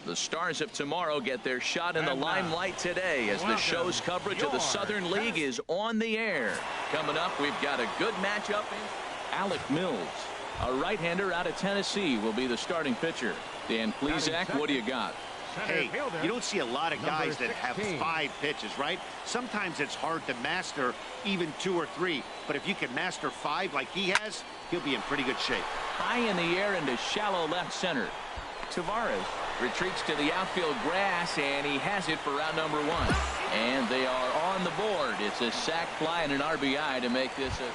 The stars of tomorrow get their shot in the limelight today as the show's coverage of the Southern League is on the air. Coming up, we've got a good matchup. Alec Mills, a right-hander out of Tennessee, will be the starting pitcher. Dan Plesac, what do you got? Hey, you don't see a lot of guys that have 5 pitches, right? Sometimes it's hard to master even 2 or 3. But if you can master 5 like he has, he'll be in pretty good shape. High in the air into shallow left center. Tavares retreats to the outfield grass, and he has it for round number 1. And they are on the board. It's a sac fly and an RBI to make this a...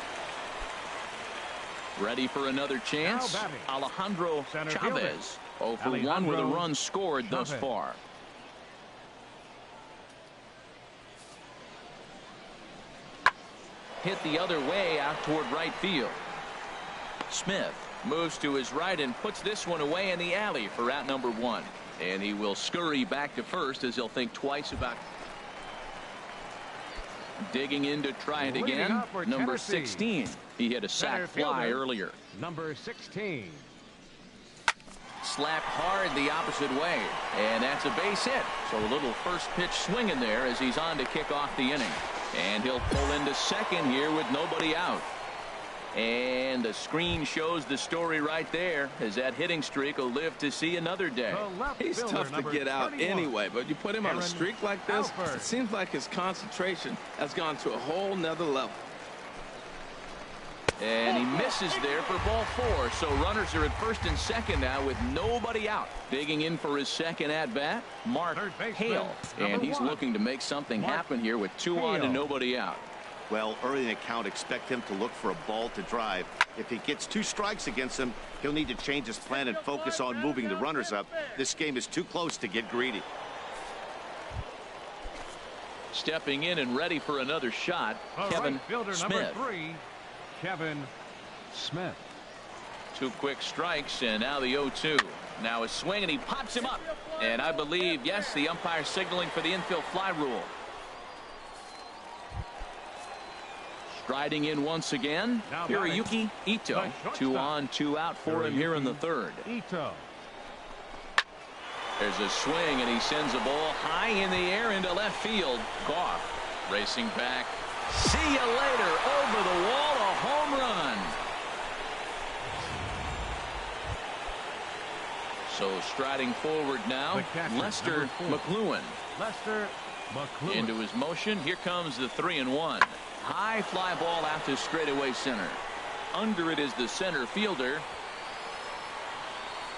Ready for another chance. Alejandro Chavez. 0 for 1 with a run scored thus far. Hit the other way out toward right field. Smith moves to his right and puts this one away in the alley for out number 1. And he will scurry back to first as he'll think twice about digging in to try it again. Number 16. He hit a sac fly earlier. Number 16. Slapped hard the opposite way, and that's a base hit. So a little first pitch swing in there as he's on to kick off the inning. And he'll pull into second here with nobody out. And the screen shows the story right there, as that hitting streak will live to see another day. He's tough to get out anyway, but you put him on a streak like this, it seems like his concentration has gone to a whole nother level. And he misses there for ball 4. So runners are at first and second now with nobody out. Digging in for his second at bat, Mark Hale. And he's looking to make something happen here with 2 on and nobody out. Well, early in the count, expect him to look for a ball to drive. If he gets 2 strikes against him, he'll need to change his plan and focus on moving the runners up. This game is too close to get greedy. Stepping in and ready for another shot, Kevin Smith. Kevin Smith. 2 quick strikes, and now the 0-2. Now a swing, and he pops him up. And I believe, yes, the umpire signaling for the infield fly rule. Striding in once again, Hiroyuki Ito. 2 on, 2 out for him here in the 3rd. Ito. There's a swing, and he sends a ball high in the air into left field. Goff racing back. See you later. Over the wall, a home run. So striding forward now, Lester McLuhan. Lester McLuhan. Into his motion. Here comes the 3-1. High fly ball out to straightaway center. Under it is the center fielder.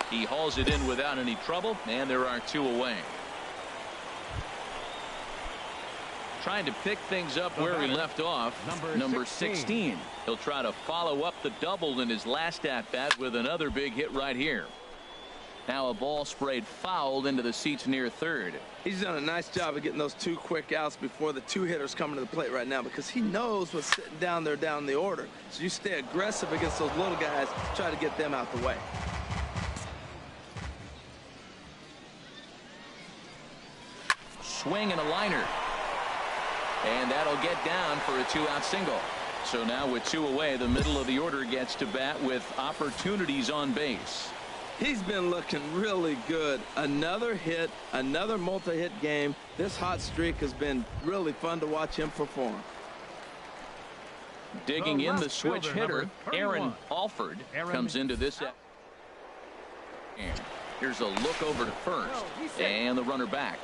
He hauls it in without any trouble, and there are 2 away. Trying to pick things up where he left off. Number 16. He'll try to follow up the double in his last at bat with another big hit right here. Now a ball sprayed fouled into the seats near third. He's done a nice job of getting those 2 quick outs before the 2 hitters coming to the plate right now, because he knows what's sitting down there down the order. So you stay aggressive against those little guys, try to get them out the way. Swing and a liner. And that'll get down for a 2-out single. So now with 2 away, the middle of the order gets to bat with opportunities on base. He's been looking really good. Another hit, another multi-hit game. This hot streak has been really fun to watch him perform. Digging in the switch hitter, Aaron Alford comes into this. And here's a look over to first. And the runner back.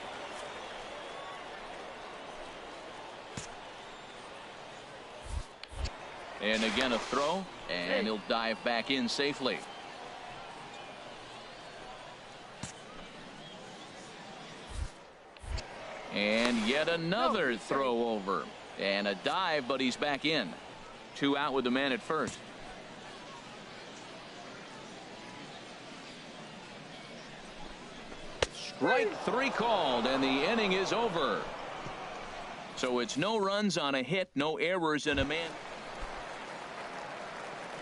And again a throw, and he'll dive back in safely. And yet another throw over. And a dive, but he's back in. 2 out with the man at first. Strike 3 called, and the inning is over. So it's no runs on a hit, no errors, and a man.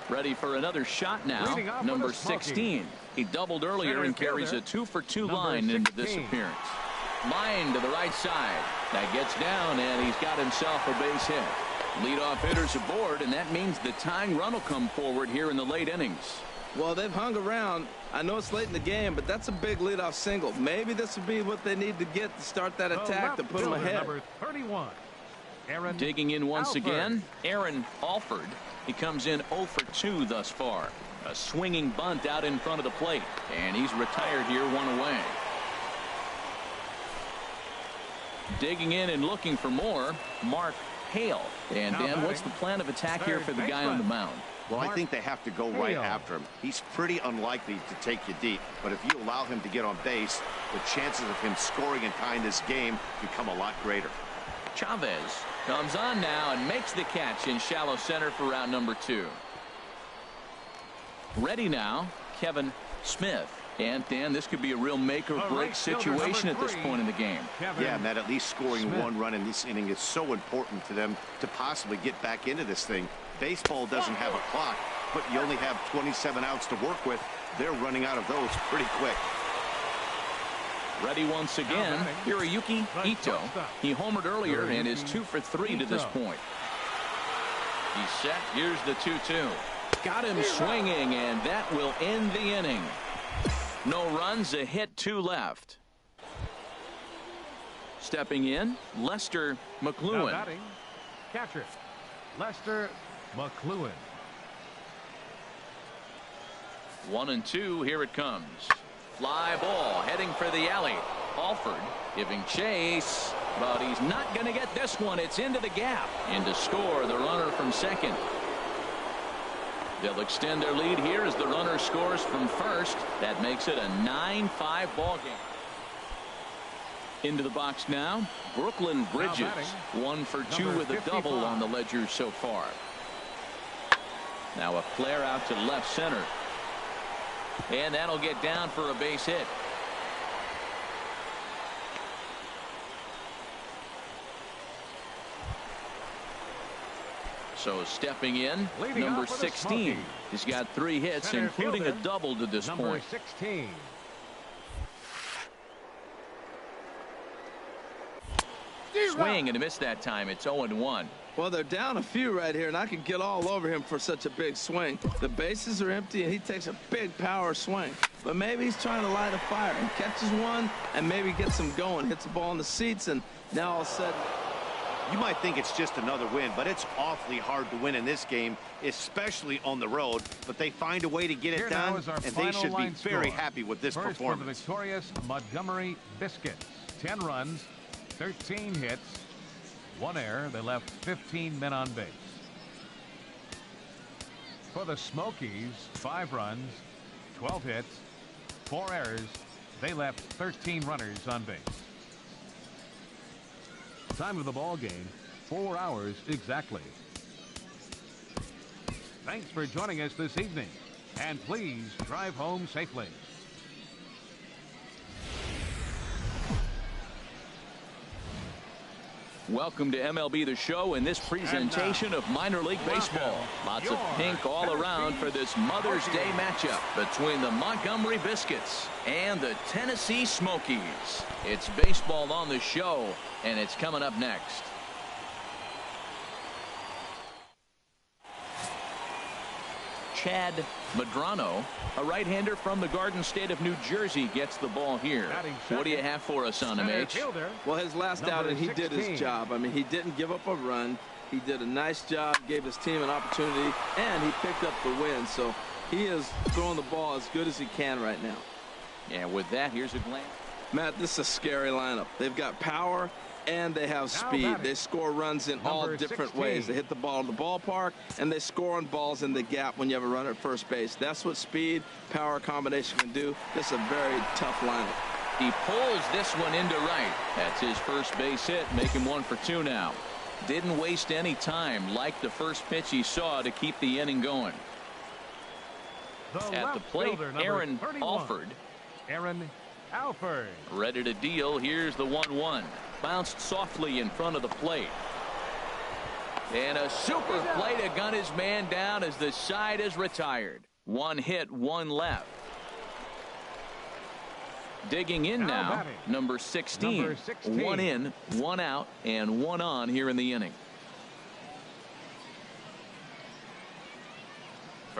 Ready for another shot now. Number 16. He doubled earlier and carries a 2-for-2 line into this appearance. Line to the right side. That gets down, and he's got himself a base hit. Leadoff hitters aboard, and that means the tying run will come forward here in the late innings. Well, they've hung around. I know it's late in the game, but that's a big leadoff single. Maybe this would be what they need to get to start that attack to put them ahead. Number 31, Aaron Digging in once Alford. again, Aaron Alford. He comes in 0 for 2 thus far. A swinging bunt out in front of the plate, and he's retired here, 1 away. Digging in and looking for more, Mark Hale. And Dan, what's the plan of attack here for the guy on the mound? Well, I think they have to go right after him. He's pretty unlikely to take you deep, but if you allow him to get on base, the chances of him scoring and tying this game become a lot greater. Chavez comes on now and makes the catch in shallow center for route number 2. Ready now, Kevin Smith. And Dan, this could be a real make or break situation at this point in the game. Yeah, Matt, at least scoring 1 run in this inning is so important to them to possibly get back into this thing. Baseball doesn't have a clock, but you only have 27 outs to work with. They're running out of those pretty quick. Ready once again, Hiroyuki Ito. He homered earlier and is 2 for 3 to this point. He's set. Here's the 2-2. Got him swinging, and that will end the inning. No runs, a hit, 2 left. Stepping in, Lester McLuhan. Now batting, catcher, Lester McLuhan. 1-2, here it comes. Fly ball heading for the alley. Alford giving chase, but he's not going to get this one. It's into the gap. In to score the runner from second. They'll extend their lead here as the runner scores from first. That makes it a 9-5 ball game. Into the box now, Brooklyn Bridges. 1 for 2 with a double on the ledger so far. Now a flare out to left center. And that'll get down for a base hit. So stepping in, number 16. He's got 3 hits, Center including fielder, a double to this number point. 16. Swing and a miss that time. It's 0-1. Well, they're down a few right here, and I could get all over him for such a big swing. The bases are empty, and he takes a big power swing. But maybe he's trying to light a fire. He catches one and maybe gets him going, hits the ball in the seats, and now all of a sudden. You might think it's just another win, but it's awfully hard to win in this game, especially on the road. But they find a way to get it done, and they should be very happy with this performance. For the victorious Montgomery Biscuits. 10 runs, 13 hits, 1 error. They left 15 men on base. For the Smokies, 5 runs, 12 hits, 4 errors. They left 13 runners on base. Time of the ball game, 4 hours exactly. Thanks for joining us this evening, and please drive home safely. Welcome to MLB The Show and this presentation of minor league baseball. Lots of pink all around for this Mother's Day matchup between the Montgomery Biscuits and the Tennessee Smokies. It's baseball on the show, and it's coming up next. Chad Medrano, a right-hander from the Garden State of New Jersey, gets the ball here. What do you have for us on him, H? Well, his last outing, he did his job. I mean, he didn't give up a run. He did a nice job, gave his team an opportunity, and he picked up the win. So he is throwing the ball as good as he can right now. And with that, here's a glance. Matt, this is a scary lineup. They've got power and they have speed. They score runs in all different ways. They hit the ball in the ballpark, and they score on balls in the gap when you have a runner at first base. That's what speed, power combination can do. This is a very tough lineup. He pulls this one into right. That's his first base hit, making 1 for 2 now. Didn't waste any time, like the first pitch he saw, to keep the inning going. At the plate, Aaron Alford. Aaron Alford. Ready to deal. Here's the 1-1. Bounced softly in front of the plate. And a super play to gun his man down as the side is retired. 1 hit, 1 left. Digging in now, number 16. 1 in, 1 out, and 1 on here in the inning.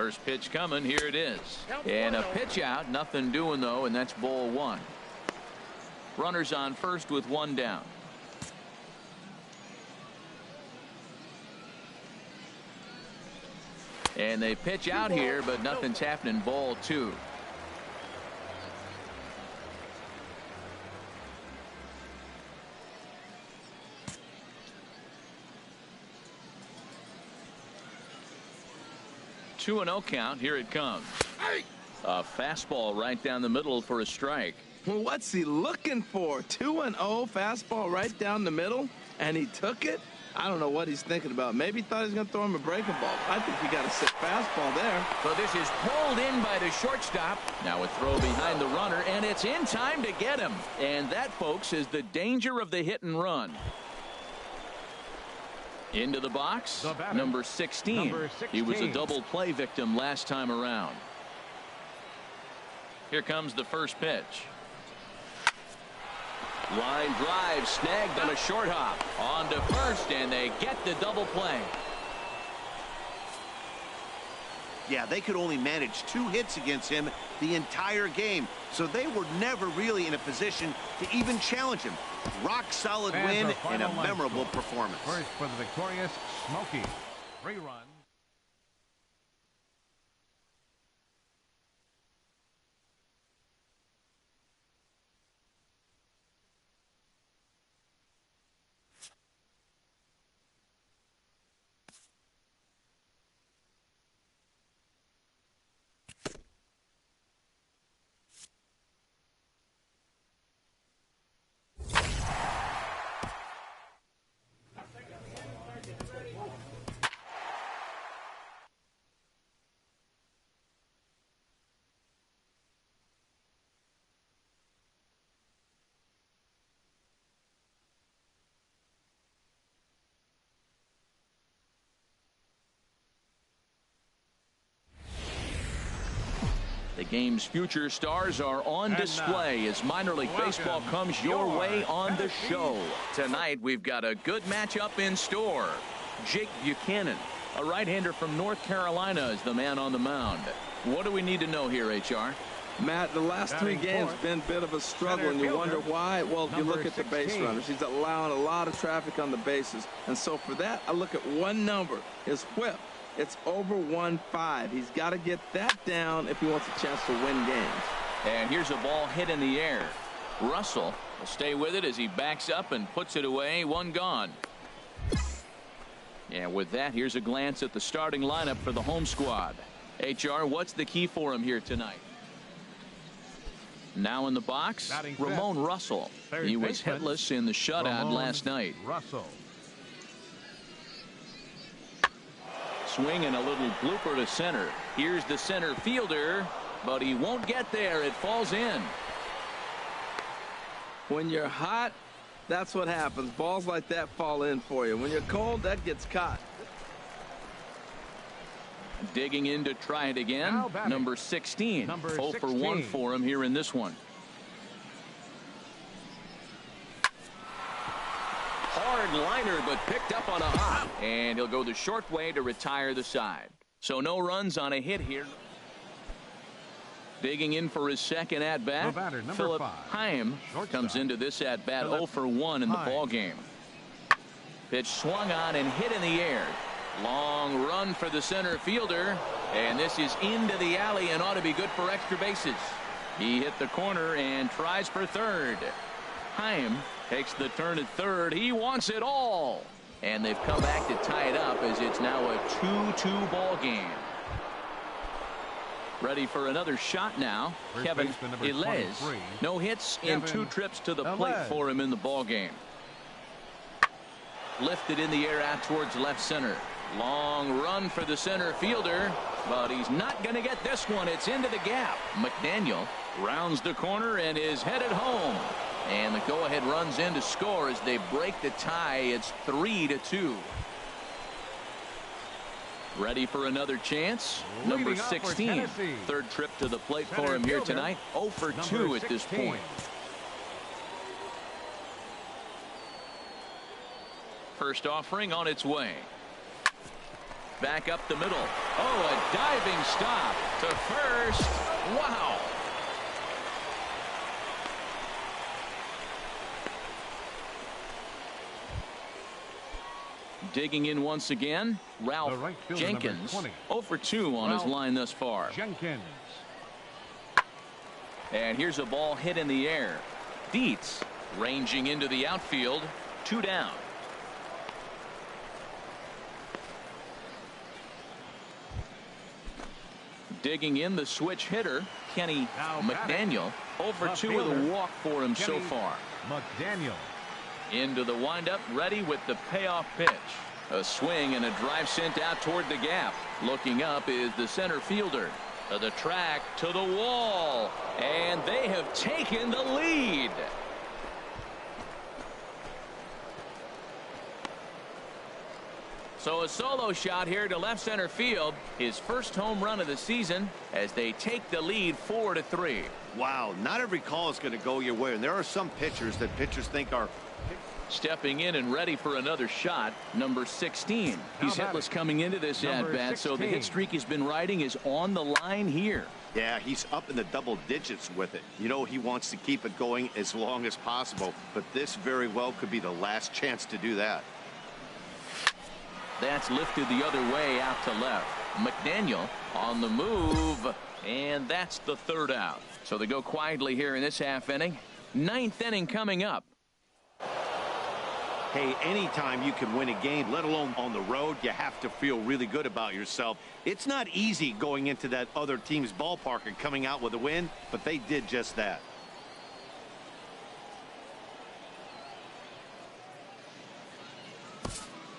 First pitch coming. Here it is. And a pitch out. Nothing doing, though, and that's ball one. Runners on first with one down. And they pitch out here, but nothing's happening. Ball two. Two and 0 count. Here it comes. A fastball right down the middle for a strike. What's he looking for? 2-0 fastball right down the middle, and he took it. I don't know what he's thinking about. Maybe he thought he was going to throw him a breaking ball. I think you got to sit fastball there. So this is pulled in by the shortstop. Now a throw behind the runner, and it's in time to get him. And that, folks, is the danger of the hit and run. Into the box, number 16. He was a double play victim last time around. Here comes the first pitch. Line drive snagged on a short hop. On to first, and they get the double play. Yeah, they could only manage 2 hits against him the entire game, so they were never really in a position to even challenge him. Rock solid win and a memorable performance. First for the victorious Smokey. 3 runs. The game's future stars are on display as minor league baseball comes your way on the show. Tonight we've got a good matchup in store. Jake Buchanan, a right-hander from North Carolina, is the man on the mound. What do we need to know here, HR? Matt, the last 3 games been a bit of a struggle, and you wonder why. Well, you look at the base runners. He's allowing a lot of traffic on the bases, and so for that, I look at one number, his whip. It's over 1.5. He's got to get that down if he wants a chance to win games. And here's a ball hit in the air. Russell will stay with it as he backs up and puts it away. One gone. And with that, here's a glance at the starting lineup for the home squad. HR, what's the key for him here tonight? Now in the box, Ramon Russell. He was hitless in the shutout last night. Russell. Swing and a little blooper to center. Here's the center fielder, but he won't get there. It falls in. When you're hot, that's what happens. Balls like that fall in for you. When you're cold, that gets caught. Digging in to try it again. Number 16. 0 for 1 for him here in this one. Hard liner, but picked up on a hop. And he'll go the short way to retire the side. So no runs on a hit here. Digging in for his second at-bat, Philip Heim comes into this at-bat 0 for 1 in the ballgame. Pitch swung on and hit in the air. Long run for the center fielder, and this is into the alley and ought to be good for extra bases. He hit the corner and tries for third. Heim takes the turn at third. He wants it all, and they've come back to tie it up as it's now a 2-2 ball game. Ready for another shot now. Kevin Ilez. No hits in 2 trips to the plate for him in the ball game. Lifted in the air out towards left center. Long run for the center fielder, but he's not going to get this one. It's into the gap. McDaniel rounds the corner and is headed home. And the go-ahead runs in to score as they break the tie. It's 3-2. Ready for another chance. Number 16. Third trip to the plate for him here tonight. 0 for 2 at this point. First offering on its way. Back up the middle. Oh, a diving stop to first. Wow. Digging in once again, Ralph Jenkins. 0 for 2 on his line thus far. Jenkins. And here's a ball hit in the air. Dietz ranging into the outfield. 2 down. Digging in the switch hitter, Kenny McDaniel. 0 for 2 with a walk for him so far. McDaniel. Into the windup, ready with the payoff pitch. A swing and a drive sent out toward the gap. Looking up is the center fielder. To the track, to the wall. And they have taken the lead. So a solo shot here to left center field. His first home run of the season as they take the lead 4 to 3. Wow, not every call is going to go your way. And there are some pitchers that pitchers think are. Stepping in and ready for another shot, number 16. He's hitless coming into this at-bat, so the hit streak he's been riding is on the line here. Yeah, he's up in the double digits with it. You know, he wants to keep it going as long as possible, but this very well could be the last chance to do that. That's lifted the other way out to left. McDaniel on the move, and that's the 3rd out. So they go quietly here in this half inning. 9th inning coming up. Hey, anytime you can win a game, let alone on the road, you have to feel really good about yourself. It's not easy going into that other team's ballpark and coming out with a win, but they did just that.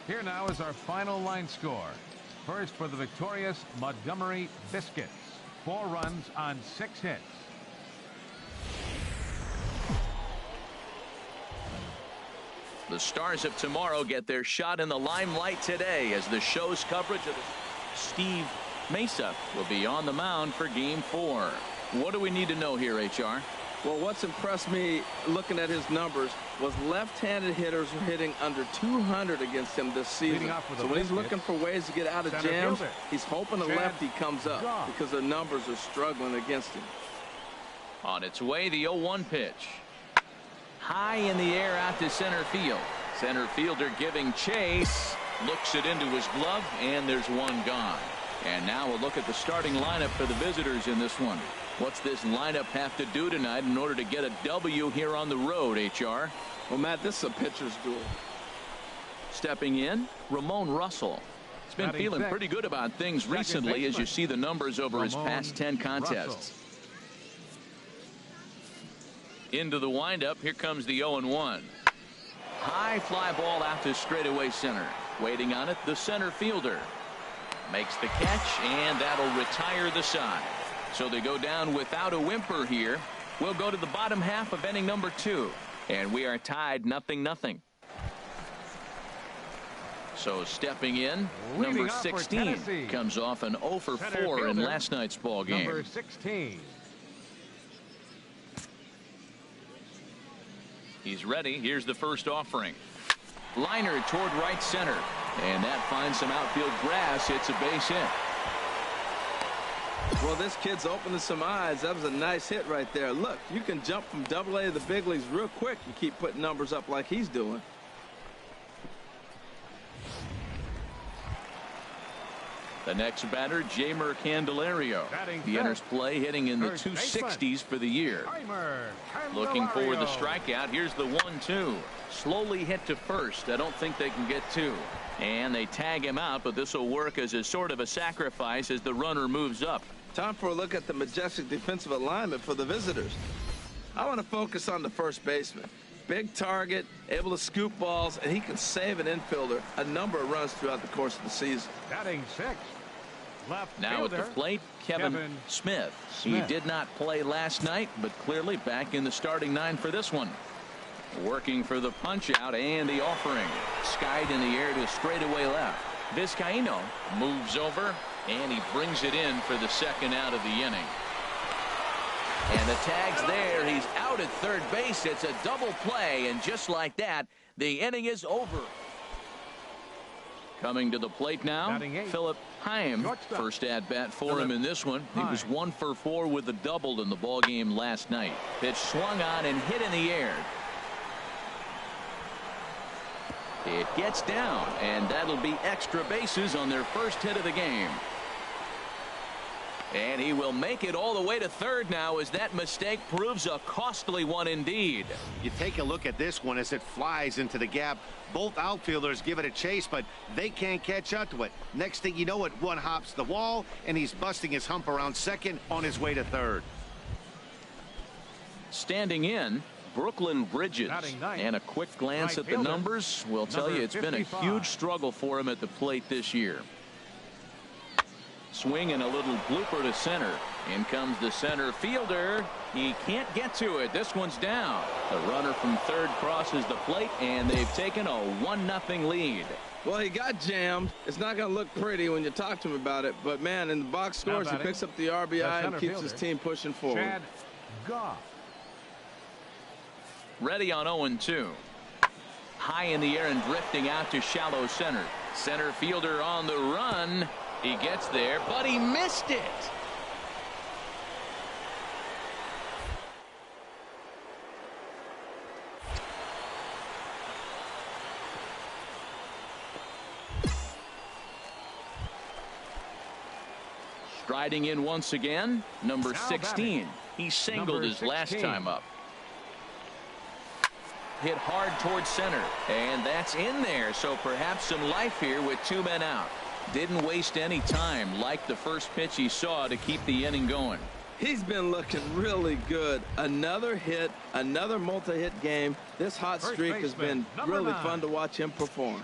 Here now is our final line score. First for the victorious Montgomery Biscuits. 4 runs on 6 hits. The Stars of tomorrow get their shot in the limelight today as the show's coverage of Steve Mesa will be on the mound for Game 4. What do we need to know here, HR? Well, what's impressed me looking at his numbers was left-handed hitters are hitting under 200 against him this season. So when he's looking for ways to get out of jams, he's hoping a lefty comes up because their numbers are struggling against him. On its way, the 0-1 pitch. High in the air out to center field. Center fielder giving chase. Looks it into his glove, and there's one gone. And now we'll look at the starting lineup for the visitors in this one. What's this lineup have to do tonight in order to get a W here on the road, HR? Well, Matt, this is a pitcher's duel. Stepping in, Ramon Russell. He's been feeling pretty good about things recently as you see the numbers over his past 10 contests. Into the windup, here comes the 0-1. High fly ball out to straightaway center. Waiting on it, the center fielder. Makes the catch, and that'll retire the side. So they go down without a whimper here. We'll go to the bottom half of inning number 2. And we are tied 0-0. So stepping in, number 16 comes off an 0 for 4 in last night's ball game. Number 16. He's ready. Here's the first offering. Liner toward right center. And that finds some outfield grass. It's a base hit. Well, this kid's opening some eyes. That was a nice hit right there. Look, you can jump from AA to the big leagues real quick. You keep putting numbers up like he's doing. The next batter, Jeimer Candelario. He enters play hitting in the 260s for the year. Looking for the strikeout. Here's the 1-2. Slowly hit to first. I don't think they can get 2. And they tag him out, but this will work as a sort of a sacrifice as the runner moves up. Time for a look at the majestic defensive alignment for the visitors. I want to focus on the first baseman. Big target, able to scoop balls, and he can save an infielder a number of runs throughout the course of the season. Batting 6. Left now fielder, at the plate, Kevin Smith. He did not play last night, but clearly back in the starting 9 for this one. Working for the punch out and the offering. Skied in the air to straightaway left. Vizcaíno moves over, and he brings it in for the second out of the inning. And the tag's there. He's out at third base. It's a double play, and just like that, the inning is over. Coming to the plate now, Philip Heim. First at bat for him in this one. He was 1 for 4 with a double in the ball game last night. Pitch swung on and hit in the air. It gets down, and that'll be extra bases on their first hit of the game. And he will make it all the way to third now, as that mistake proves a costly one indeed. You take a look at this one as it flies into the gap. Both outfielders give it a chase, but they can't catch up to it. Next thing you know, it one hops the wall, and he's busting his hump around second on his way to third. Standing in, Brooklyn Bridges. And a quick glance at the numbers will tell you it's been a huge struggle for him at the plate this year. Swing and a little blooper to center. In comes the center fielder. He can't get to it. This one's down. The runner from third crosses the plate, and they've taken a 1-0 lead. Well, he got jammed. It's not going to look pretty when you talk to him about it, but man, in the box scores, he picks up the RBI and keeps his team pushing forward. Ready on 0-2. High in the air and drifting out to shallow center. Center fielder on the run. He gets there, but he missed it. Striding in once again, number 16. He singled his last time up. Hit hard towards center, and that's in there, so perhaps some life here with 2 men out. Didn't waste any time, like the first pitch he saw, to keep the inning going. He's been looking really good. Another hit, another multi-hit game. This hot streak has been really fun to watch him perform.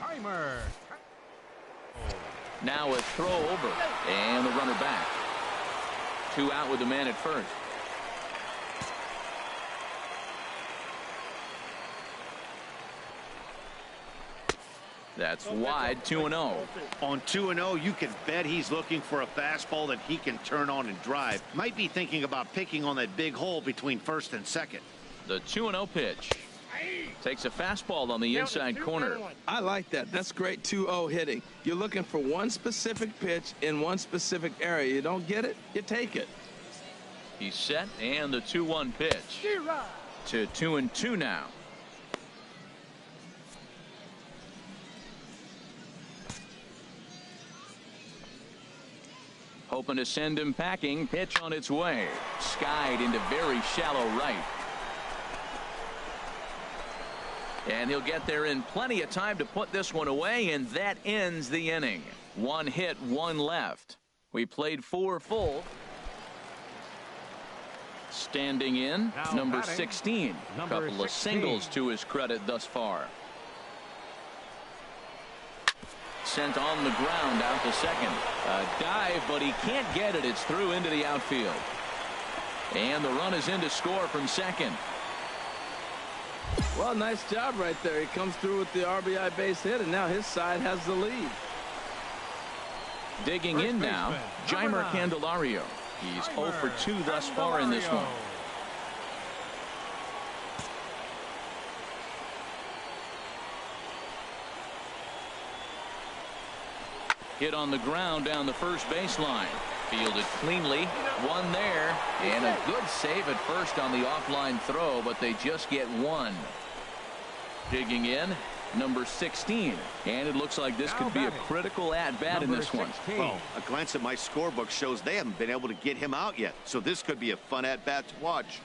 Now a throw over, and the runner back. 2 out with the man at first. That's wide. 2-0. On 2-0, you can bet he's looking for a fastball that he can turn on and drive. Might be thinking about picking on that big hole between first and second. The 2-0 pitch. Takes a fastball on the inside corner. I like that. That's great 2-0 hitting. You're looking for one specific pitch in one specific area. You don't get it, you take it. He's set, and the 2-1 pitch. To 2-2 now. Hoping to send him packing. Pitch on its way. Skied into very shallow right. And he'll get there in plenty of time to put this one away, and that ends the inning. 1 hit, 1 left. We played 4 full. Standing in, number 16. A couple of singles to his credit thus far. Sent on the ground out to second. A dive, but he can't get it. It's through into the outfield. And the run is in to score from second. Well, nice job right there. He comes through with the RBI base hit, and now his side has the lead. Digging in now, Jeimer Candelario. He's 0 for 2 thus far in this one. Hit on the ground down the first baseline. Fielded cleanly. One there. And a good save at first on the offline throw, but they just get 1. Digging in, number 16. And it looks like this could be a critical at-bat in this one. Well, a glance at my scorebook shows they haven't been able to get him out yet. So this could be a fun at-bat to watch.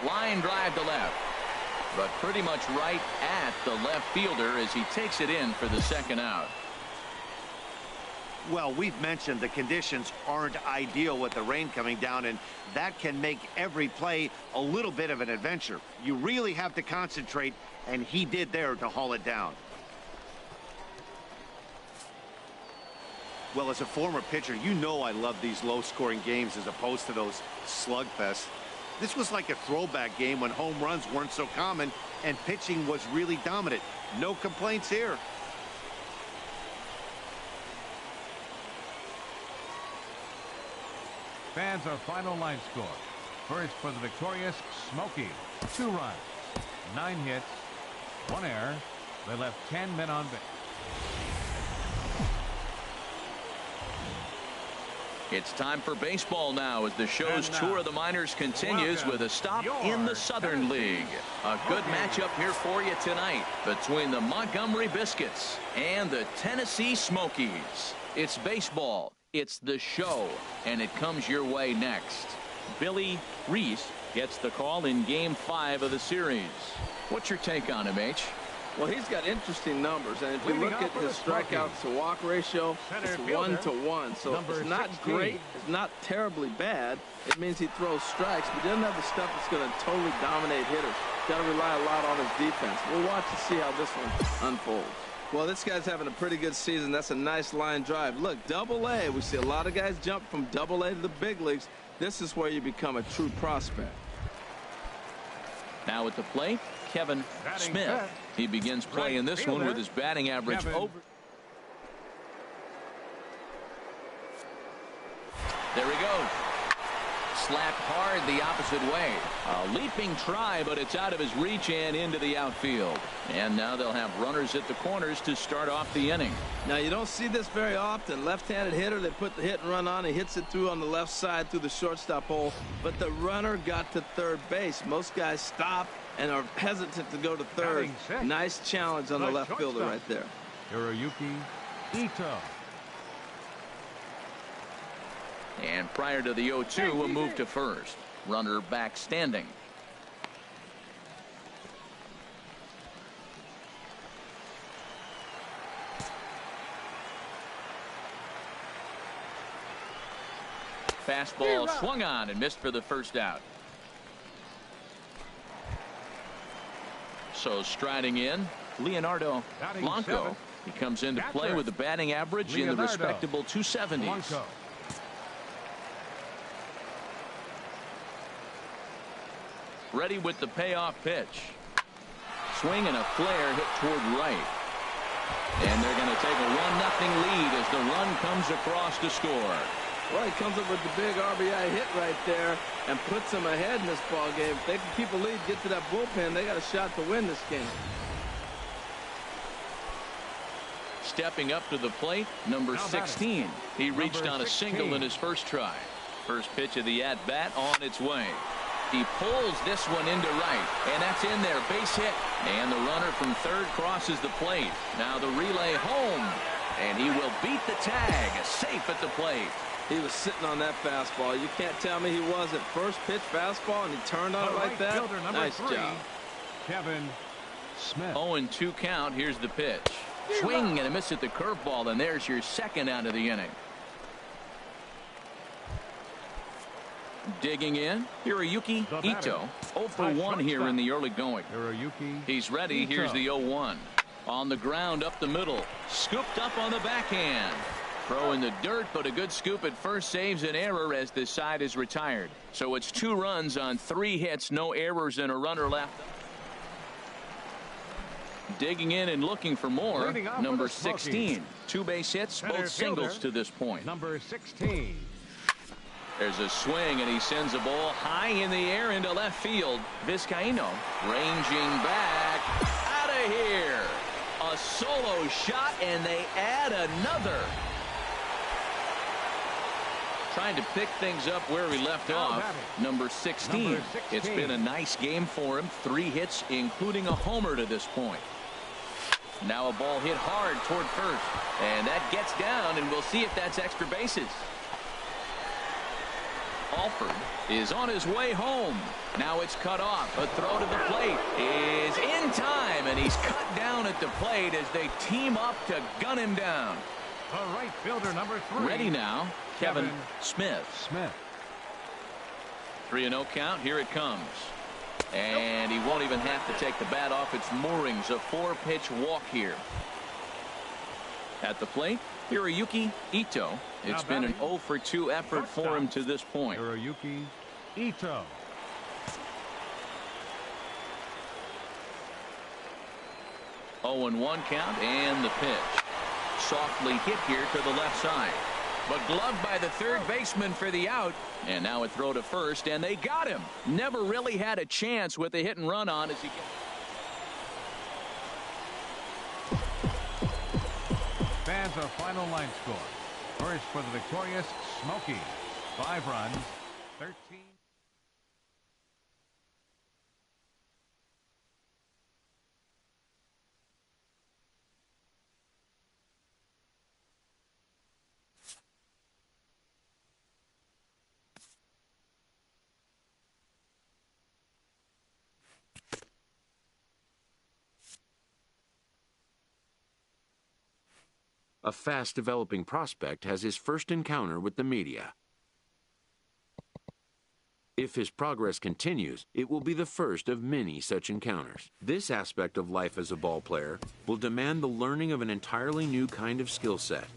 Line drive to left, but pretty much right at the left fielder as he takes it in for the second out. Well, we've mentioned the conditions aren't ideal with the rain coming down, and that can make every play a little bit of an adventure. You really have to concentrate, and he did there to haul it down. Well, as a former pitcher, you know I love these low-scoring games as opposed to those slugfests. This was like a throwback game when home runs weren't so common and pitching was really dominant. No complaints here. Fans, our final line score. First for the victorious Smoky, 2 runs, 9 hits, 1 error. They left 10 men on base. It's time for baseball now as the show's tour of the minors continues with a stop in the Southern League. A good matchup here for you tonight between the Montgomery Biscuits and the Tennessee Smokies. It's baseball, it's the show, and it comes your way next. Billy Reese gets the call in Game 5 of the series. What's your take on him, H? Well, he's got interesting numbers, and if you look at his strikeouts to walk ratio, it's 1-to-1. So it's not great, it's not terribly bad. It means he throws strikes, but he doesn't have the stuff that's going to totally dominate hitters. Got to rely a lot on his defense. We'll watch and see how this one unfolds. Well, this guy's having a pretty good season. That's a nice line drive. Look, Double-A. We see a lot of guys jump from Double-A to the big leagues. This is where you become a true prospect. Now at the plate, Kevin Smith. He begins playing this one with his batting average over. There he goes. Slapped hard the opposite way. A leaping try, but it's out of his reach and into the outfield. And now they'll have runners at the corners to start off the inning. Now, you don't see this very often. Left-handed hitter, they put the hit and run on. He hits it through on the left side through the shortstop hole. But the runner got to third base. Most guys stop and are hesitant to go to third. Nice challenge on the left fielder right there. Hiroyuki Ito. And prior to the 0-2, a move to first. Runner back standing. Fastball swung on and missed for the first out. So striding in, Leonardo Blanco. He comes into play with a batting average in the respectable 270s. Ready with the payoff pitch. Swing and a flare hit toward right. And they're going to take a 1-0 lead as the run comes across to score. Well, he comes up with the big RBI hit right there and puts them ahead in this ball game. If they can keep a lead, get to that bullpen, they got a shot to win this game. Stepping up to the plate, number 16. He reached on a single in his first try. First pitch of the at-bat on its way. He pulls this one into right, and that's in there, base hit. And the runner from third crosses the plate. Now the relay home, and he will beat the tag, safe at the plate. He was sitting on that fastball. You can't tell me he wasn't. First pitch fastball, and he turned on it like that. Nice job. Kevin Smith. 0-2 count. Here's the pitch. Swing and a miss at the curveball, and there's your second out of the inning. Digging in, Hiroyuki Ito. 0 for 1 here in the early going. He's ready. Here's the 0-1. On the ground up the middle. Scooped up on the backhand. Throw in the dirt, but a good scoop at first saves an error as this side is retired. So it's 2 runs on 3 hits, no errors, and a runner left. Digging in and looking for more. Number 16. 2 base hits, both singles to this point. Number 16. There's a swing, and he sends a ball high in the air into left field. Vizcaíno ranging back. Out of here. A solo shot, and they add another. Trying to pick things up where we left off. Number 16. It's been a nice game for him. 3 hits, including a homer to this point. Now a ball hit hard toward first. And that gets down, and we'll see if that's extra bases. Alford is on his way home. Now it's cut off. A throw to the plate is in time, and he's cut down at the plate as they team up to gun him down. The right fielder, number 3. Ready now, Kevin Smith. 3-0 count. Here it comes. And he won't even have to take the bat off its moorings. A 4-pitch walk here. At the plate, Hiroyuki Ito. It's been an 0 for 2 effort for him to this point. Hiroyuki Ito. Oh, 0-1 count, and the pitch. Softly hit here to the left side. but gloved by the third baseman for the out. And now a throw to first, and they got him. Never really had a chance with a hit and run on as he gets. Fans, our final line score. First for the victorious Smoky. 5 runs, 13. A fast-developing prospect has his first encounter with the media. If his progress continues, it will be the first of many such encounters. This aspect of life as a ball player will demand the learning of an entirely new kind of skill set.